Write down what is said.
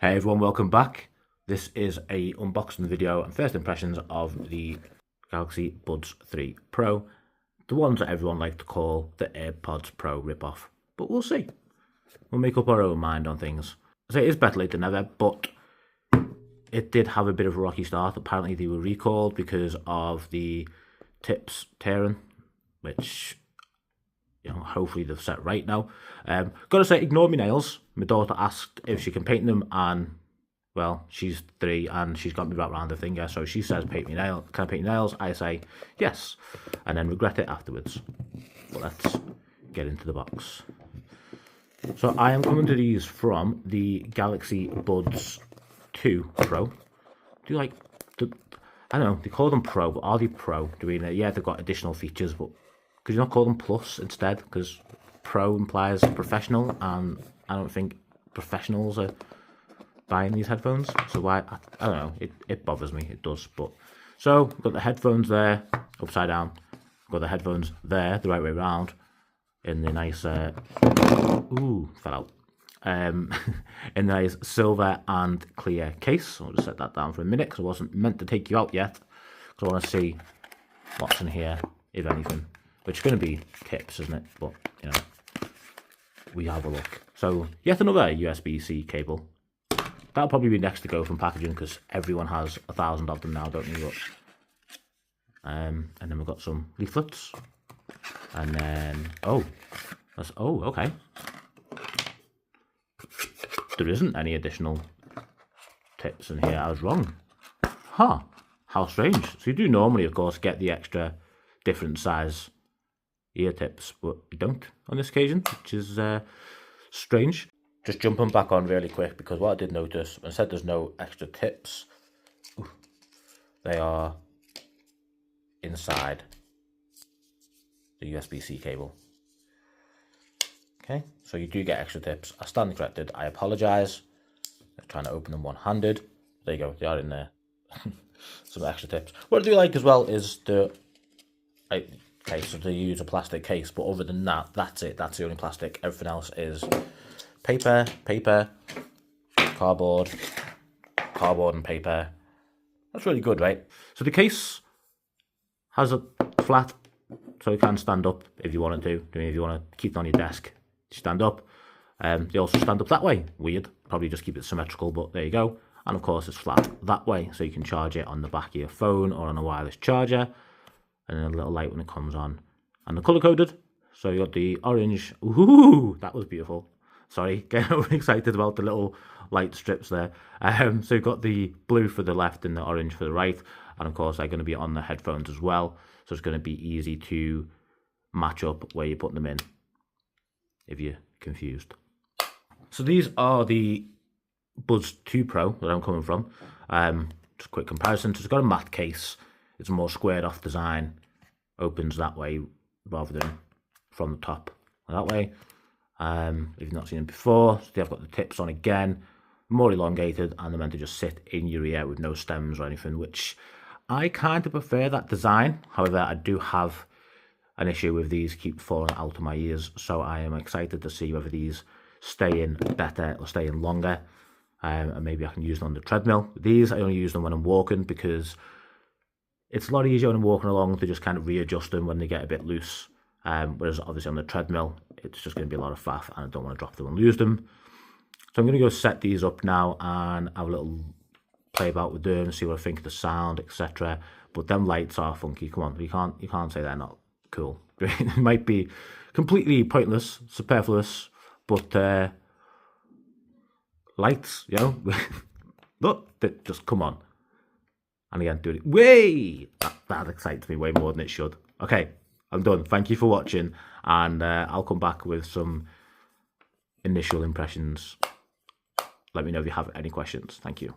Hey everyone, welcome back. This is a unboxing video and first impressions of the Galaxy Buds 3 Pro, the ones that everyone likes to call the AirPods Pro ripoff. But we'll see. We'll make up our own mind on things. So it is better late than never, but it did have a bit of a rocky start. Apparently they were recalled because of the tips tearing, which, you know, hopefully they've set right now. Gotta say, ignore my nails. My daughter asked if she can paint them, and well, she's 3 and she's got me wrapped around the finger, so she says, "Paint me nail. Can I paint your nails?" I say yes, and then regret it afterwards. But let's get into the box. So I am coming to these from the Galaxy Buds 2 Pro. Do you like the? I don't know. They call them Pro, but are they Pro? Do we? Yeah, they've got additional features, but could you not call them Plus instead? Because Pro implies professional, and I don't think professionals are buying these headphones. So why? I don't know. It bothers me. It does. But so got the headphones there, upside down. Got the headphones there, the right way around, in the nice. Ooh, fell out. In the nice silver and clear case. I'll just set that down for a minute because I wasn't meant to take you out yet. Because I want to see what's in here, if anything. Which is going to be tips, isn't it? But, you know, we have a look. So, yet another USB-C cable. That'll probably be next to go from packaging because everyone has 1,000 of them now, don't they? And then we've got some leaflets. And then, okay. There isn't any additional tips in here. I was wrong. Huh. How strange. So you do normally, of course, get the extra different size ear tips, but you don't on this occasion, which is strange. Just jumping back on really quick, because what I did notice, when I said there's no extra tips, they are inside the USB-C cable. Okay, so you do get extra tips. I stand corrected. I apologise. I'm trying to open them one-handed. There you go, they are in there. Some extra tips. What I do like as well is the case, so they use a plastic case, but other than that, that's it. That's the only plastic. Everything else is paper, cardboard, and paper. That's really good, right? So the case has a flat, so you can stand up if you wanted to. If you want to keep it on your desk, stand up. They also stand up that way. Weird. Probably just keep it symmetrical, but there you go. And of course, it's flat that way, so you can charge it on the back of your phone or on a wireless charger. And then a little light when it comes on. And the colour coded. So you got the orange. Ooh, that was beautiful. Sorry, getting overexcited about the little light strips there. So you've got the blue for the left and the orange for the right. And of course, they're going to be on the headphones as well. So it's going to be easy to match up where you're putting them in, if you're confused. So these are the Buds 2 Pro that I'm coming from. Just a quick comparison. So it's got a matte case. It's a more squared off design. Opens that way rather than from the top that way. If you've not seen them before, so they've got the tips on again, more elongated, and they're meant to just sit in your ear with no stems or anything, which I kind of prefer that design. However, I do have an issue with these keep falling out of my ears, so I am excited to see whether these stay in better or stay in longer, and maybe I can use them on the treadmill. These, I only use them when I'm walking because it's a lot easier when I'm walking along to just kind of readjust them when they get a bit loose. Whereas obviously on the treadmill, it's just going to be a lot of faff and I don't want to drop them and lose them. So I'm going to go set these up now and have a little play about with them, see what I think of the sound, etc. But them lights are funky. Come on, you can't say they're not cool. It might be completely pointless, superfluous, but lights, you know, look, just come on. And again, do it. Way! That excites me way more than it should. Okay, I'm done. Thank you for watching. And I'll come back with some initial impressions. Let me know if you have any questions. Thank you.